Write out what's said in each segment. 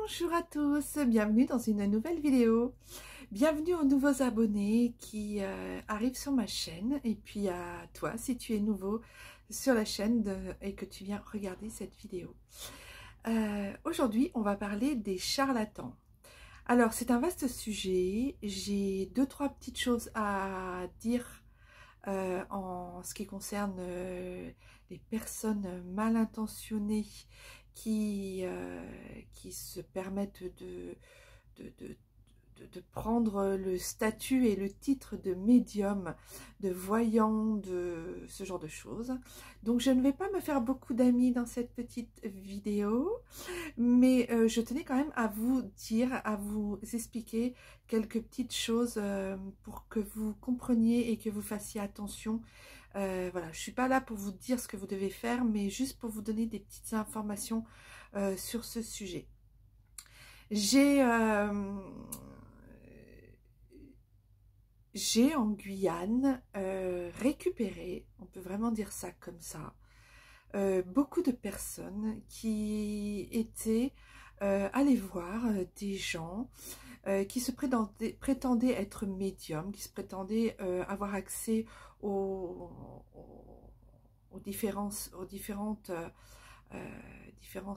Bonjour à tous, bienvenue dans une nouvelle vidéo. Bienvenue aux nouveaux abonnés qui arrivent sur ma chaîne et puis à toi si tu es nouveau sur la chaîne et que tu viens regarder cette vidéo. Aujourd'hui, on va parler des charlatans. Alors, c'est un vaste sujet. J'ai deux, trois petites choses à dire en ce qui concerne les personnes mal intentionnées qui se permettent de prendre le statut et le titre de médium, de voyant, de ce genre de choses. Donc je ne vais pas me faire beaucoup d'amis dans cette petite vidéo, mais je tenais quand même à vous dire, à vous expliquer quelques petites choses pour que vous compreniez et que vous fassiez attention. Voilà, je ne suis pas là pour vous dire ce que vous devez faire, mais juste pour vous donner des petites informations sur ce sujet. J'ai en Guyane récupéré, on peut vraiment dire ça comme ça, beaucoup de personnes qui étaient allées voir des gens qui se prétendaient être médiums, qui se prétendaient avoir accès aux différents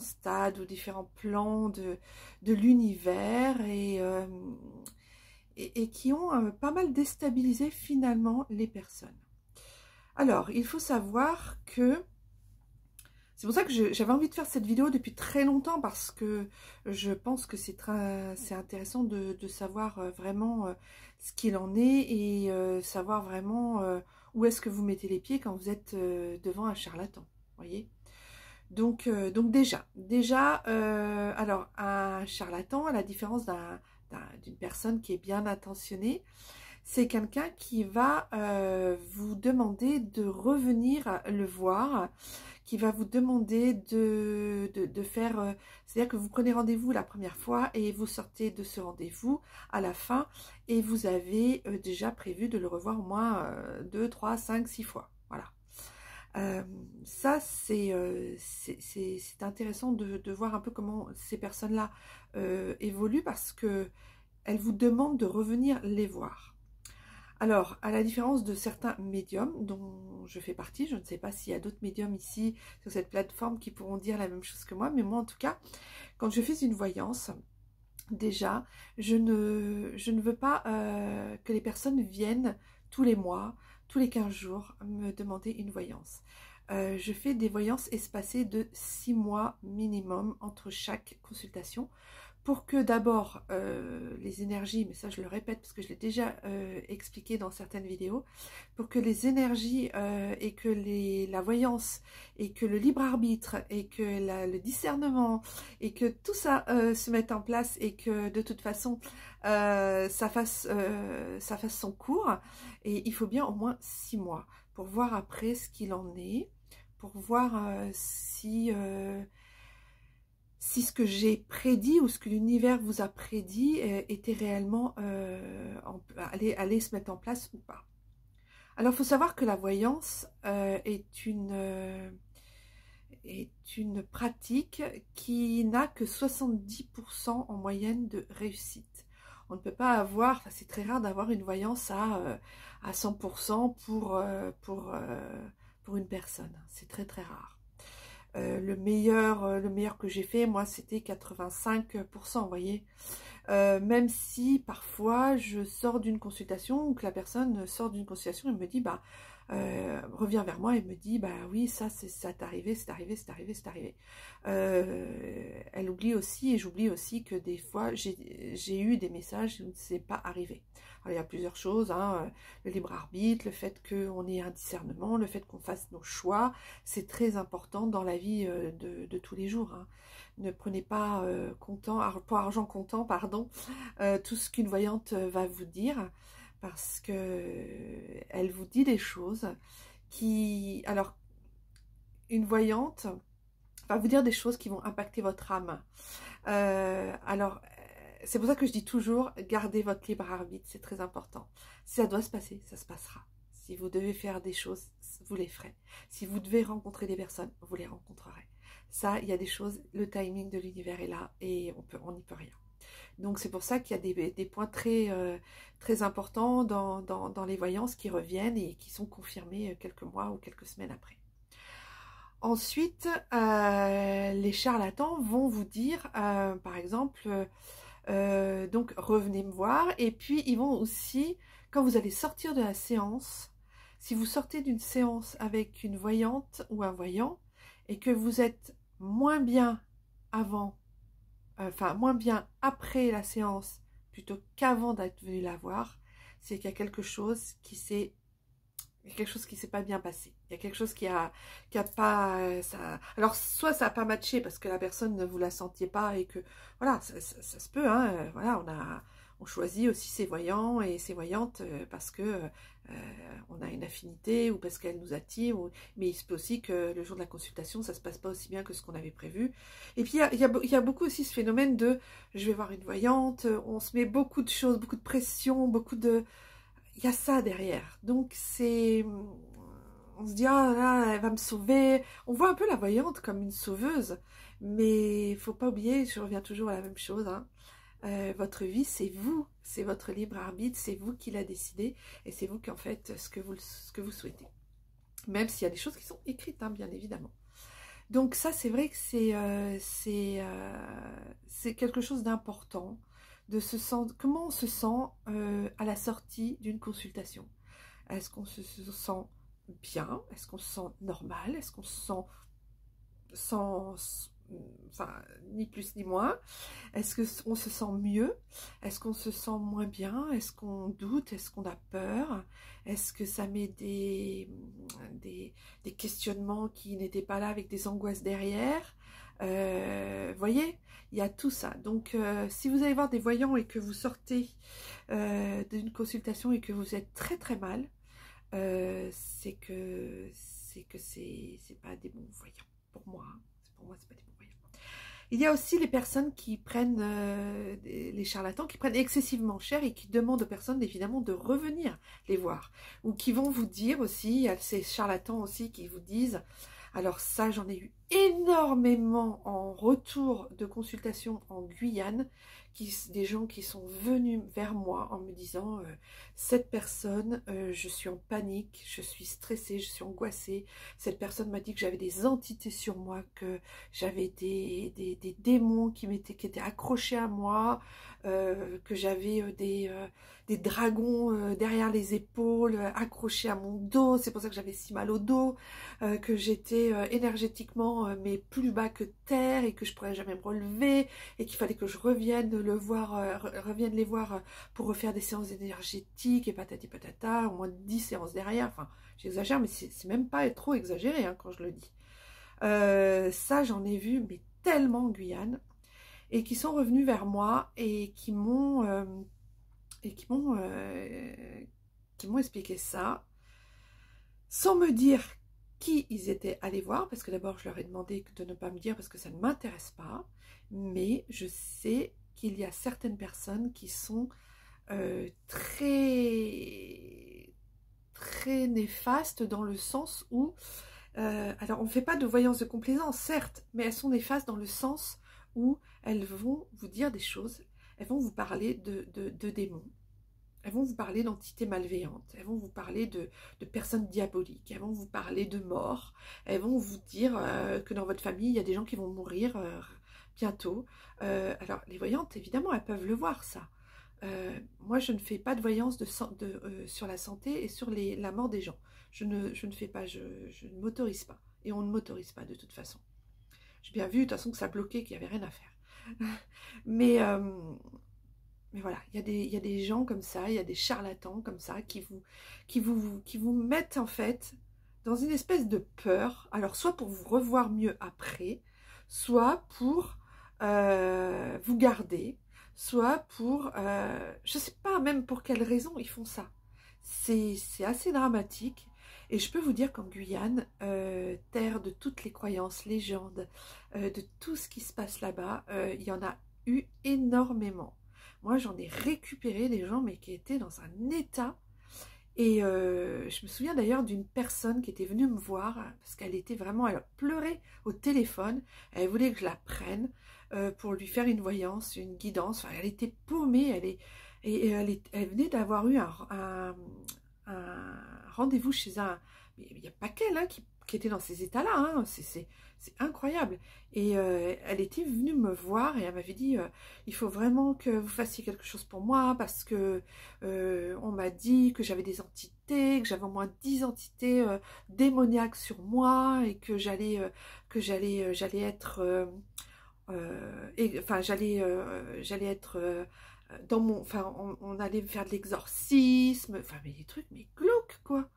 stades, aux différents plans de l'univers et qui ont pas mal déstabilisé finalement les personnes. Alors, il faut savoir que c'est pour ça que j'avais envie de faire cette vidéo depuis très longtemps parce que je pense que c'est intéressant de savoir vraiment ce qu'il en est et savoir vraiment où est-ce que vous mettez les pieds quand vous êtes devant un charlatan, voyez. Donc déjà, alors un charlatan, à la différence d'une personne qui est bien intentionnée, c'est quelqu'un qui va vous demander de revenir le voir, qui va vous demander de faire, c'est-à-dire que vous prenez rendez-vous la première fois et vous sortez de ce rendez-vous à la fin et vous avez déjà prévu de le revoir au moins 2, 3, 5, 6 fois. Voilà. Ça, c'est intéressant de voir un peu comment ces personnes-là évoluent parce que elles vous demandent de revenir les voir. Alors, à la différence de certains médiums dont je fais partie, je ne sais pas s'il y a d'autres médiums ici sur cette plateforme qui pourront dire la même chose que moi, mais moi en tout cas, quand je fais une voyance, déjà, je ne veux pas que les personnes viennent tous les mois, tous les 15 jours, me demander une voyance. Je fais des voyances espacées de 6 mois minimum entre chaque consultation pour que d'abord les énergies, mais ça je le répète parce que je l'ai déjà expliqué dans certaines vidéos, pour que les énergies et que la voyance et que le libre arbitre et que le discernement et que tout ça se mette en place et que de toute façon ça fasse son cours. Et il faut bien au moins 6 mois pour voir après ce qu'il en est, pour voir si ce que j'ai prédit ou ce que l'univers vous a prédit était réellement allait se mettre en place ou pas. Alors, il faut savoir que la voyance est une pratique qui n'a que 70% en moyenne de réussite. On ne peut pas avoir, enfin, c'est très rare d'avoir une voyance à 100% pour une personne. C'est très très rare. Le meilleur que j'ai fait, moi, c'était 85%, vous voyez. Même si parfois je sors d'une consultation ou que la personne sort d'une consultation et me dit revient vers moi et me dit oui, ça t'est arrivé, c'est arrivé, c'est arrivé, c'est arrivé. Elle oublie aussi et j'oublie aussi que des fois j'ai eu des messages où c'est pas arrivé. Alors, il y a plusieurs choses, hein, le libre arbitre, le fait qu'on ait un discernement, le fait qu'on fasse nos choix, c'est très important dans la vie de tous les jours, hein. Ne prenez pas pour argent comptant, pardon, tout ce qu'une voyante va vous dire, parce que elle vous dit des choses qui... Alors, une voyante va vous dire des choses qui vont impacter votre âme. C'est pour ça que je dis toujours, gardez votre libre arbitre, c'est très important. Si ça doit se passer, ça se passera. Si vous devez faire des choses, vous les ferez. Si vous devez rencontrer des personnes, vous les rencontrerez. Ça, il y a des choses, le timing de l'univers est là et on n'y peut rien. Donc c'est pour ça qu'il y a des points très importants dans les voyances qui reviennent et qui sont confirmés quelques mois ou quelques semaines après. Ensuite, les charlatans vont vous dire, par exemple, donc revenez me voir, et puis ils vont aussi, quand vous allez sortir de la séance, si vous sortez d'une séance avec une voyante ou un voyant, et que vous êtes moins bien avant, enfin moins bien après la séance, plutôt qu'avant d'être venu la voir, c'est qu'il y a quelque chose qui s'est pas bien passé. Il y a quelque chose qui a pas... ça... Alors, soit ça n'a pas matché parce que la personne ne vous la sentiez pas et que... Voilà, ça se peut, hein. Voilà, on choisit aussi ses voyants et ses voyantes parce que on a une affinité ou parce qu'elle nous attire. Mais il se peut aussi que le jour de la consultation, ça ne se passe pas aussi bien que ce qu'on avait prévu. Et puis, il y a beaucoup aussi ce phénomène de... Je vais voir une voyante, on se met beaucoup de choses, beaucoup de pression, beaucoup de... Il y a ça derrière. Donc, c'est... On se dit, ah là, elle va me sauver. On voit un peu la voyante comme une sauveuse. Mais il ne faut pas oublier, je reviens toujours à la même chose. Hein. Votre vie, c'est vous. C'est votre libre arbitre. C'est vous qui l'a décidé. Et c'est vous qui en faites ce que vous souhaitez. Même s'il y a des choses qui sont écrites, hein, bien évidemment. Donc ça, c'est vrai que c'est quelque chose d'important. De se sentir, comment on se sent à la sortie d'une consultation. Est-ce qu'on se sent bien? Est-ce qu'on se sent normal? Est-ce qu'on se sent sans, enfin, ni plus ni moins? Est-ce qu'on se sent mieux? Est-ce qu'on se sent moins bien? Est-ce qu'on doute? Est-ce qu'on a peur? Est-ce que ça met des questionnements qui n'étaient pas là avec des angoisses derrière? Voyez, il y a tout ça. Donc, si vous allez voir des voyants et que vous sortez d'une consultation et que vous êtes très très mal, c'est que c'est pas des bons voyants. Pour moi, hein. Pour moi, c'est pas des bons voyants. Il y a aussi les personnes qui prennent, les charlatans, qui prennent excessivement cher et qui demandent aux personnes, évidemment, de revenir les voir. Ou qui vont vous dire aussi, il y a ces charlatans aussi qui vous disent, alors ça, j'en ai eu énormément en retour de consultation en Guyane, des gens qui sont venus vers moi en me disant cette personne, je suis en panique, je suis stressée, je suis angoissée. Cette personne m'a dit que j'avais des entités sur moi, que j'avais des démons qui étaient accrochés à moi, que j'avais des dragons derrière les épaules, accrochés à mon dos. C'est pour ça que j'avais si mal au dos, que j'étais énergétiquement mais plus bas que terre et que je pourrais jamais me relever et qu'il fallait que je revienne les voir pour refaire des séances énergétiques et patati patata, au moins 10 séances derrière. Enfin, j'exagère, mais c'est même pas trop exagéré hein, quand je le dis. Ça, j'en ai vu, mais tellement en Guyane, et qui sont revenus vers moi et qui m'ont expliqué ça, sans me dire qui ils étaient allés voir, parce que d'abord je leur ai demandé de ne pas me dire parce que ça ne m'intéresse pas, mais je sais qu'il y a certaines personnes qui sont très néfastes dans le sens où, alors on ne fait pas de voyance de complaisance, certes, mais elles sont néfastes dans le sens où elles vont vous dire des choses, elles vont vous parler de démons. Elles vont vous parler d'entités malveillantes, elles vont vous parler de personnes diaboliques, elles vont vous parler de mort, elles vvont vous dire que dans votre famille, il y a des gens qui vont mourir bientôt. Alors, les voyantes, évidemment, elles peuvent le voir, ça. Moi, je ne fais pas de voyance sur la santé et sur la mort des gens. Je ne fais pas, je ne m'autorise pas. Et on ne m'autorise pas, de toute façon. J'ai bien vu, de toute façon, que ça bloquait, qu'il n'y avait rien à faire. Mais voilà, il y a des gens comme ça, il y a des charlatans comme ça qui vous mettent en fait dans une espèce de peur. Alors soit pour vous revoir mieux après, soit pour vous garder, soit pour, je ne sais pas même pour quelle raison ils font ça. C'est assez dramatique. Et je peux vous dire qu'en Guyane, terre de toutes les croyances, légendes, de tout ce qui se passe là-bas, il y en a eu énormément. Moi, j'en ai récupéré des gens, mais qui étaient dans un état. Et je me souviens d'ailleurs d'une personne qui était venue me voir, parce qu'elle était vraiment, elle pleurait au téléphone, elle voulait que je la prenne pour lui faire une voyance, une guidance, enfin, elle était paumée, elle venait d'avoir eu un rendez-vous chez un... Il n'y a pas qu'elle hein, qui était dans ces états-là, hein, c'est incroyable. Et elle était venue me voir et elle m'avait dit il faut vraiment que vous fassiez quelque chose pour moi parce que on m'a dit que j'avais des entités, que j'avais au moins 10 entités démoniaques sur moi et que j'allais être enfin j'allais être dans mon, enfin on allait faire de l'exorcisme, enfin mais des trucs mais glauques quoi.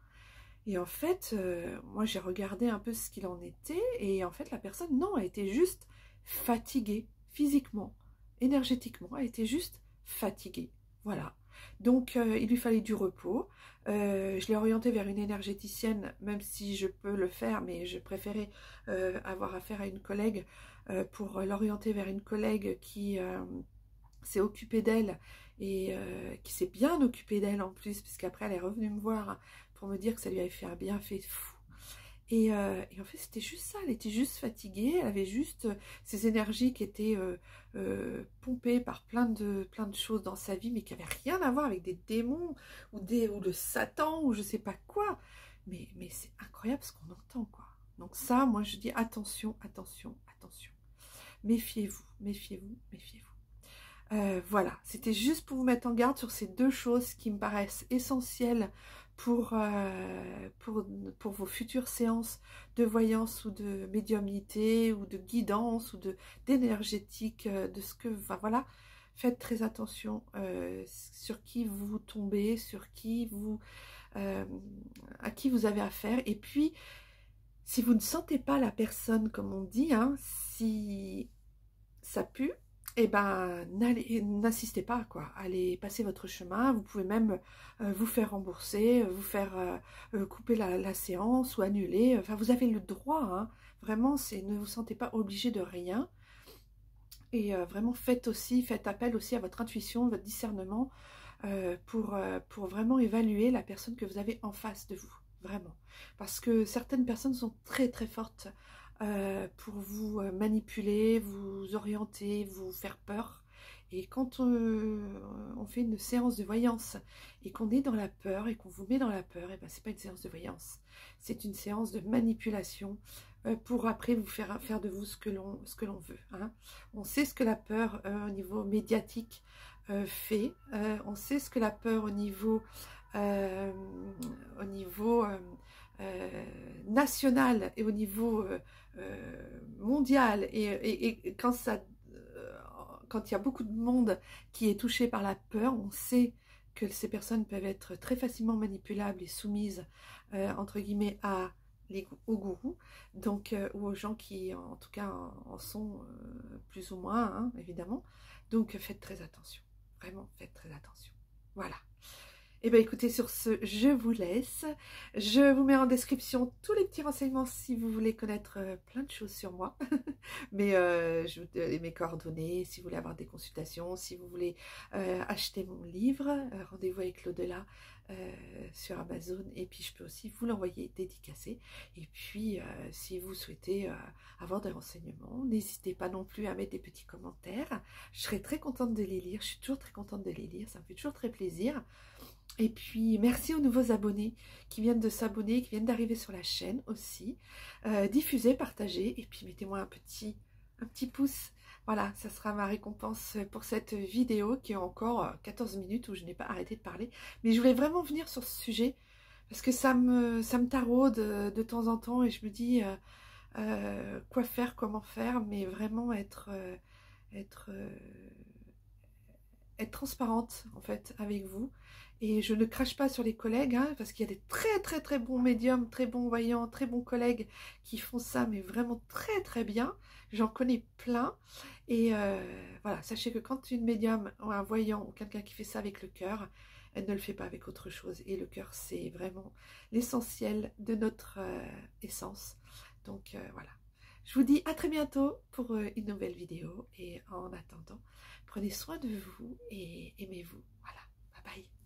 Et en fait, moi j'ai regardé un peu ce qu'il en était, et en fait la personne, non, elle était juste fatiguée, physiquement, énergétiquement, elle était juste fatiguée, voilà. Donc il lui fallait du repos, je l'ai orientée vers une énergéticienne, même si je peux le faire, mais je préférais avoir affaire à une collègue, pour l'orienter vers une collègue qui s'est occupée d'elle, et qui s'est bien occupée d'elle en plus, puisqu'après elle est revenue me voir pour me dire que ça lui avait fait un bienfait fou. Et en fait, c'était juste ça, elle était juste fatiguée, elle avait juste ces énergies qui étaient pompées par plein de choses dans sa vie, mais qui n'avaient rien à voir avec des démons, ou le Satan, ou je sais pas quoi. Mais c'est incroyable ce qu'on entend, quoi. Donc ça, moi je dis attention, attention, attention. Méfiez-vous, méfiez-vous, méfiez-vous. Voilà, c'était juste pour vous mettre en garde sur ces deux choses qui me paraissent essentielles pour vos futures séances de voyance ou de médiumnité ou de guidance ou d'énergétique, de ce que... Enfin, voilà, faites très attention sur qui vous tombez, sur qui vous... à qui vous avez affaire. Et puis, si vous ne sentez pas la personne, comme on dit, hein, si ça pue, eh ben, n'insistez pas, quoi. Allez passer votre chemin. Vous pouvez même vous faire rembourser, vous faire couper la séance ou annuler. Enfin, vous avez le droit, hein. Vraiment, ne vous sentez pas obligé de rien. Et vraiment, faites appel aussi à votre intuition, votre discernement pour vraiment évaluer la personne que vous avez en face de vous. Vraiment. Parce que certaines personnes sont très très fortes pour vous manipuler, vous orienter, vous faire peur. Et quand on fait une séance de voyance et qu'on est dans la peur et qu'on vous met dans la peur, et ben c'est pas une séance de voyance, c'est une séance de manipulation pour après vous faire de vous ce que l'on veut. Hein. On sait ce que la peur au niveau médiatique fait, on sait ce que la peur au niveau national et au niveau mondial et quand il y a beaucoup de monde qui est touché par la peur, on sait que ces personnes peuvent être très facilement manipulables et soumises entre guillemets aux gourous, donc ou aux gens qui en tout cas en sont plus ou moins, hein, évidemment. Donc faites très attention, vraiment faites très attention. Voilà. Et bien écoutez, sur ce, je vous laisse. Je vous mets en description tous les petits renseignements si vous voulez connaître plein de choses sur moi. Mais je vous donne mes coordonnées si vous voulez avoir des consultations, si vous voulez acheter mon livre, Rendez-vous avec l'au-delà sur Amazon. Et puis je peux aussi vous l'envoyer dédicacé. Et puis si vous souhaitez avoir des renseignements, n'hésitez pas non plus à mettre des petits commentaires. Je serai très contente de les lire. Je suis toujours très contente de les lire. Ça me fait toujours très plaisir. Et puis, merci aux nouveaux abonnés qui viennent de s'abonner, qui viennent d'arriver sur la chaîne aussi. Diffusez, partagez, et puis mettez-moi un petit pouce. Voilà, ça sera ma récompense pour cette vidéo qui est encore 14 minutes où je n'ai pas arrêté de parler. Mais je voulais vraiment venir sur ce sujet parce que ça me taraude de temps en temps et je me dis quoi faire, comment faire, mais vraiment être transparente en fait avec vous. Et je ne crache pas sur les collègues, hein, parce qu'il y a des très très très bons médiums, très bons voyants, très bons collègues qui font ça, mais vraiment très très bien. J'en connais plein. Et voilà, sachez que quand une médium ou un voyant ou quelqu'un qui fait ça avec le cœur, elle ne le fait pas avec autre chose. Et le cœur, c'est vraiment l'essentiel de notre essence. Donc voilà. Je vous dis à très bientôt pour une nouvelle vidéo. Et en attendant, prenez soin de vous et aimez-vous. Voilà. Bye bye.